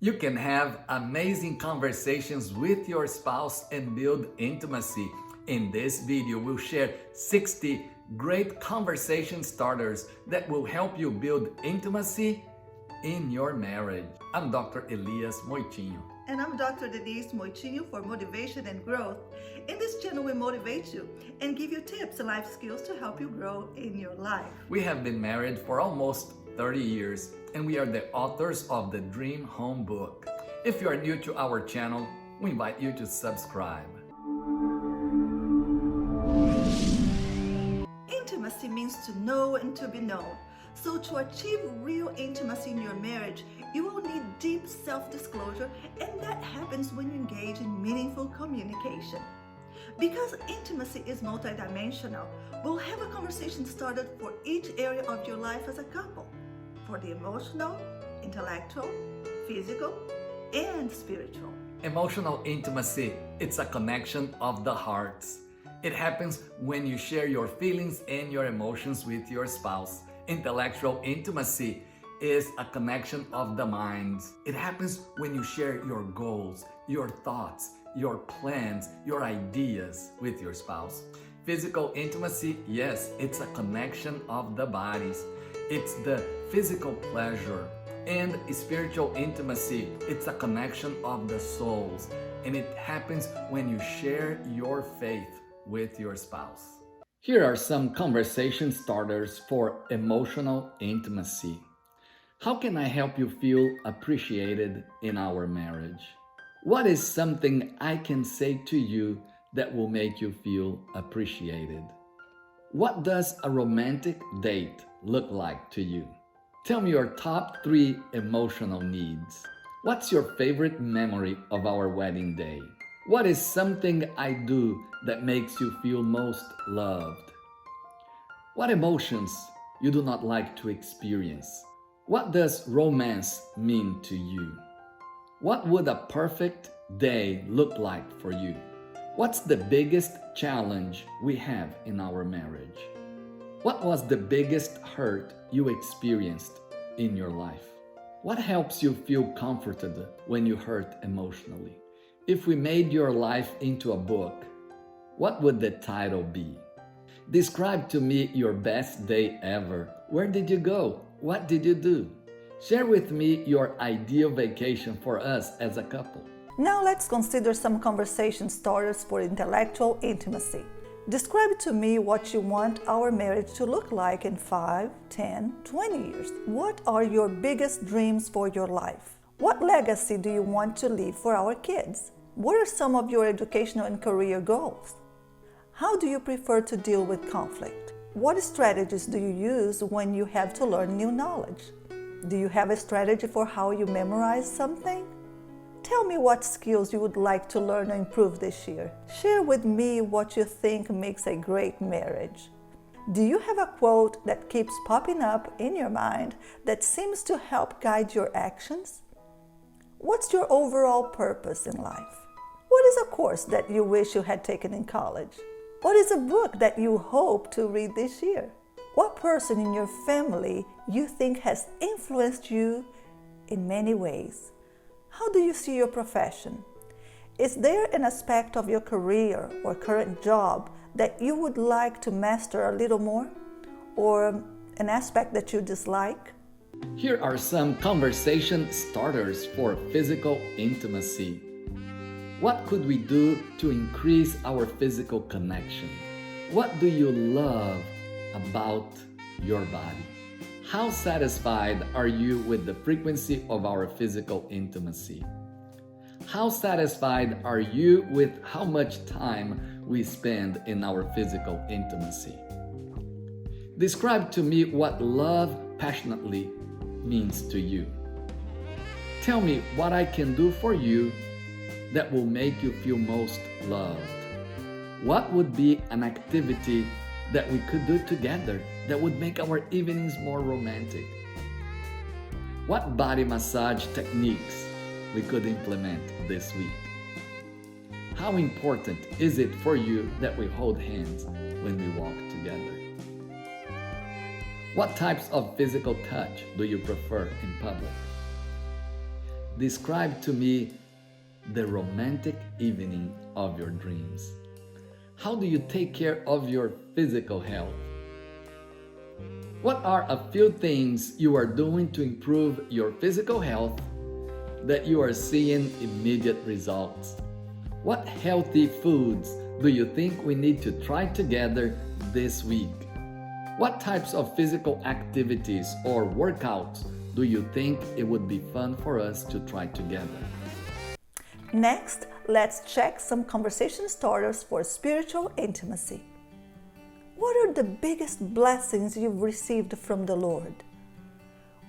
You can have amazing conversations with your spouse and build intimacy. In this video, we'll share 60 great conversation starters that will help you build intimacy in your marriage. I'm Dr. Elias Moitinho. And I'm Dr. Denise Moitinho for Motivation and Growth. In this channel, we motivate you and give you tips and life skills to help you grow in your life. We have been married for almost 30 years, and we are the authors of the Dream Home book. If you are new to our channel, we invite you to subscribe. Intimacy means to know and to be known. So to achieve real intimacy in your marriage, you will need deep self-disclosure, and that happens when you engage in meaningful communication. Because intimacy is multidimensional, we'll have a conversation started for each area of your life as a couple, for the emotional, intellectual, physical, and spiritual. Emotional intimacy, it's a connection of the hearts. It happens when you share your feelings and your emotions with your spouse. Intellectual intimacy is a connection of the minds. It happens when you share your goals, your thoughts, your plans, your ideas with your spouse. Physical intimacy, yes, it's a connection of the bodies. It's the physical pleasure. And spiritual intimacy, it's a connection of the souls. And it happens when you share your faith with your spouse. Here are some conversation starters for emotional intimacy. How can I help you feel appreciated in our marriage? What is something I can say to you that will make you feel appreciated? What does a romantic date look like to you? Tell me your top 3 emotional needs. What's your favorite memory of our wedding day? What is something I do that makes you feel most loved? What emotions you do not like to experience? What does romance mean to you? What would a perfect day look like for you? What's the biggest challenge we have in our marriage? What was the biggest hurt you experienced in your life? What helps you feel comforted when you hurt emotionally? If we made your life into a book, what would the title be? Describe to me your best day ever. Where did you go? What did you do? Share with me your ideal vacation for us as a couple. Now let's consider some conversation starters for intellectual intimacy. Describe to me what you want our marriage to look like in 5, 10, 20 years. What are your biggest dreams for your life? What legacy do you want to leave for our kids? What are some of your educational and career goals? How do you prefer to deal with conflict? What strategies do you use when you have to learn new knowledge? Do you have a strategy for how you memorize something? Tell me what skills you would like to learn or improve this year. Share with me what you think makes a great marriage. Do you have a quote that keeps popping up in your mind that seems to help guide your actions? What's your overall purpose in life? What is a course that you wish you had taken in college? What is a book that you hope to read this year? What person in your family you think has influenced you in many ways? How do you see your profession? Is there an aspect of your career or current job that you would like to master a little more? Or an aspect that you dislike? Here are some conversation starters for physical intimacy. What could we do to increase our physical connection? What do you love about your body? How satisfied are you with the frequency of our physical intimacy? How satisfied are you with how much time we spend in our physical intimacy? Describe to me what love passionately means to you. Tell me what I can do for you that will make you feel most loved. What would be an activity that we could do together that would make our evenings more romantic? What body massage techniques we could implement this week? How important is it for you that we hold hands when we walk together? What types of physical touch do you prefer in public? Describe to me the romantic evening of your dreams. How do you take care of your physical health? What are a few things you are doing to improve your physical health that you are seeing immediate results? What healthy foods do you think we need to try together this week? What types of physical activities or workouts do you think it would be fun for us to try together? Next, let's check some conversation starters for spiritual intimacy. What are the biggest blessings you've received from the Lord?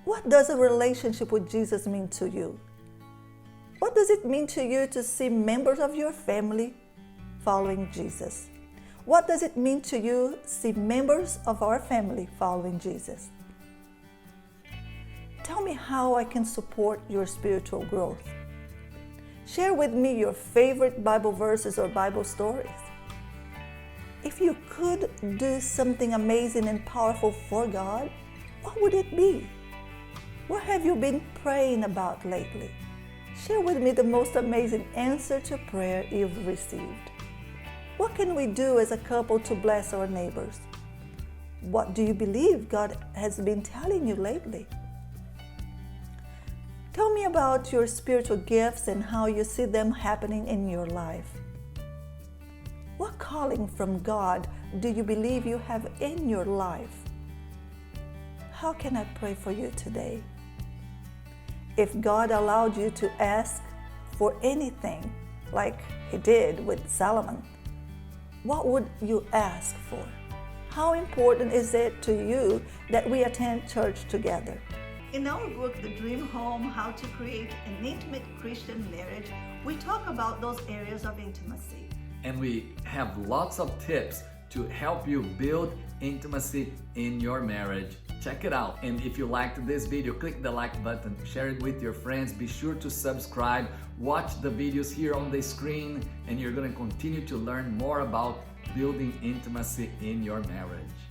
What does a relationship with Jesus mean to you? What does it mean to you to see members of your family following Jesus? What does it mean to you to see members of our family following Jesus? Tell me how I can support your spiritual growth. Share with me your favorite Bible verses or Bible stories. If you could do something amazing and powerful for God, what would it be? What have you been praying about lately? Share with me the most amazing answer to prayer you've received. What can we do as a couple to bless our neighbors? What do you believe God has been telling you lately? Tell me about your spiritual gifts and how you see them happening in your life. What calling from God do you believe you have in your life? How can I pray for you today? If God allowed you to ask for anything, like He did with Solomon, what would you ask for? How important is it to you that we attend church together? In our book, The Dream Home, How to Create an Intimate Christian Marriage, we talk about those areas of intimacy. And we have lots of tips to help you build intimacy in your marriage. Check it out. And if you liked this video, click the like button, share it with your friends, be sure to subscribe, watch the videos here on the screen, and you're going to continue to learn more about building intimacy in your marriage.